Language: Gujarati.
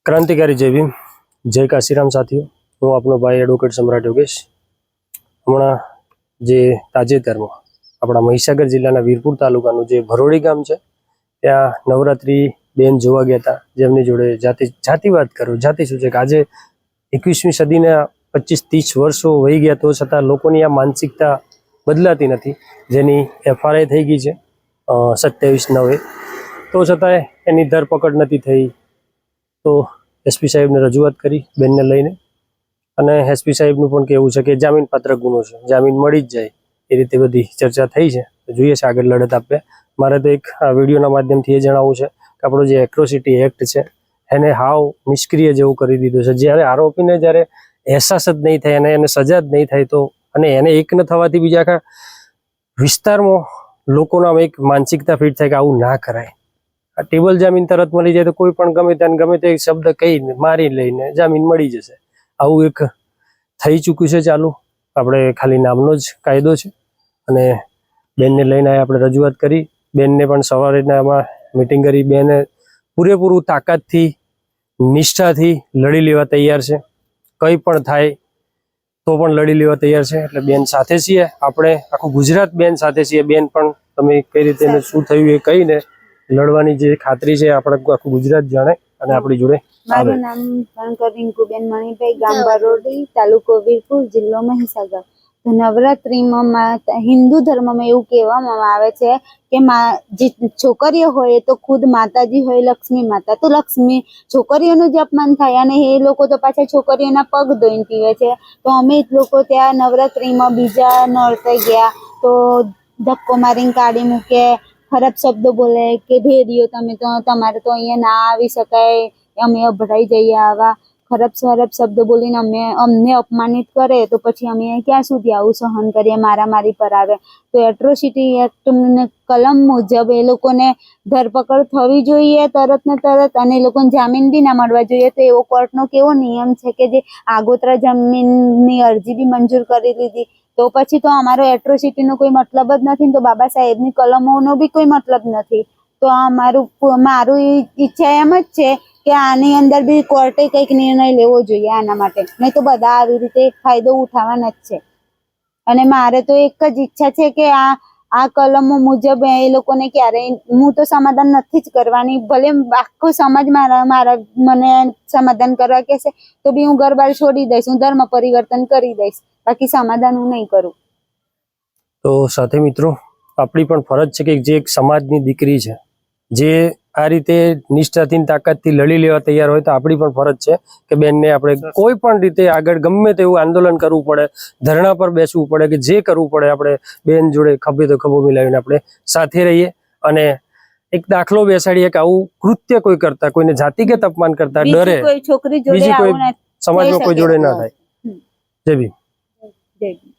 क्रांतिकारी जय भीम जय काशीराम साथियों। हूँ आपनो भाई एडवोकेट सम्राट योगेश। हमणां जे ताजेतरमां अपना महीसागर जिल्लाना वीरपुर तालुकानुं जे भरोड़ी गाम छे त्यां नवरात्रि बेन जोवा गया था, जेमनी जोड़े जाति वात करो जाति शुं छे के आजे 21મી सदीना 25-30 वर्षो वही गया तो छतां लोकोनी आ मानसिकता बदलाती नथी, जेनी FRI थई गई छे 27/9 तो छतांय एनी धरपकड़ नथी थई। तो SP साहेब ने रजूआत करी बेन ने लईने अने SP साहेब नुं पण कहेवुं छे के जामीन पात्र गुनो छे, जामीन मळी ज जाय ए रीते बधी चर्चा थई छे। तो जोईए छे आगळ लड़त आपे। मारे तो एक विडियोना माध्यमथी ए जणाववुं छे के आपणो जे एट्रोसिटी एक्ट छे एने हाव निष्क्रिय जेवुं करी दीधुं छे। ज्यारे आरोपीने ज्यारे अहेसास ज नहीं थाय अने एने सजा ज नहीं थाय तो अने एने एक न थवाथी बीजा आखा विस्तारमां लोकोना एक मानसिकता फीट थाय के आवुं ना कराय। टेबल जामीन तरत मळी जाय तो कोई पण गमे ते शब्द कहीने मारी लईने जामीन मळी जशे। आवुं एक थई चूक्युं छे चालू। आपणे खाली नामनो ज कायदो छे अने बेनने लईने आपणे रजूआत करी। बेनने पण सवारे आमां मीटिंग करी। बेने पूरेपूરું ताकतथी निष्ठाथी लड़ी लेवा तैयार छे। कई पण थाय तो पण लड़ी लेवा तैयार छे। એટલે બેન સાથે છીએ આપણે, આખું ગુજરાત બેન સાથે છીએ। બેન પણ તમે કઈ રીતે શું થયું એ કહીને લડવાની જે ખાતરી છે આપણે આખું ગુજરાત જાણે અને આપણી જોડે મારું નામ કણકર રિંકુબેન મણિભાઈ, ગામ બરોડી, તાલુકો વીરપુર, જિલ્લો મહીસાગર। તો નવરાત્રીમાં હિન્દુ ધર્મમાં એવું કહેવામાં આવે છે કે જે છોકરીઓ હોય તો ખુદ માતાજી હોય લક્ષ્મી માતા, તો લક્ષ્મી છોકરીઓનું જ અપમાન થાય અને એ લોકો તો પાછા છોકરીઓના પગ ધોઈને પીવે છે। તો અમે લોકો ત્યાં નવરાત્રીમાં બીજા નોરતે ગયા તો ધક્કો મારીને કાઢી મૂકે, ખરાબ શબ્દો બોલે કે ભેડિયો તમે તો તમારે તો અહીંયા ના આવી શકાય, અમે અભડાઈ જઈએ, આવા ખરાબ શબ્દો બોલીને અમને અપમાનિત કરે તો પછી અમે ક્યાં સુધી આવું સહન કરીએ, મારામારી પર આવે। તો એટ્રોસિટી એક્ટ કલમ મુજબ એ લોકોને ધરપકડ થવી જોઈએ તરત ને તરત અને એ લોકોને જામીન બી ના મળવા જોઈએ। તો એવો કોર્ટનો કેવો નિયમ છે કે જે આગોતરા જામીનની અરજી બી મંજૂર કરી લીધી, તો પછી તો અમારો એટ્રોસિટીનો કોઈ મતલબ જ નથી ને, તો બાબા સાહેબની કલમોનો બી કોઈ મતલબ નથી। તો આ મારું ઈચ્છા એમ જ છે કે આની અંદર બી કોર્ટે કંઈક નિર્ણય લેવો જોઈએ આના માટે, નહીં તો બધા આવી રીતે ફાયદો ઉઠાવવાના જ છે। અને મારે તો એક જ ઈચ્છા છે કે આ કલમો મુજબ એ લોકોને ક્યારેય, હું તો સમાધાન નથી જ કરવાની, ભલે આખો સમાજ મને સમાધાન કરવા કહેશે તો બી હું ઘર-બાર છોડી દઈશ, હું ધર્મ પરિવર્તન કરી દઈશ, બાકી સમાધાન હું નહીં કરું। તો સાથે મિત્રો આપણી પણ ફરજ છે કે જે એક સમાજની દીકરી છે જે આ રીતે નિષ્ઠાથી તાકાતથી લડી લેવા તૈયાર હોય તો આપણી પણ ફરજ છે કે બેનને આપણે કોઈ પણ રીતે આગળ ગમે તેવું આંદોલન કરવું પડે, ધરણા પર બેસવું પડે, કે જે કરવું પડે આપણે બેન જોડે ખભે તો ખભો મિલાવીને આપણે સાથે રહીએ અને એક દાખલો બેસાડીએ કે આવું કૃત્ય કોઈ કરતા, કોઈને જાતિગત અપમાન કરતા ડરે કોઈ છોકરી જોડે બીજી કોઈ સમાજમાં કોઈ જોડે ના થાય। જય ભીમ। જય ભીમ।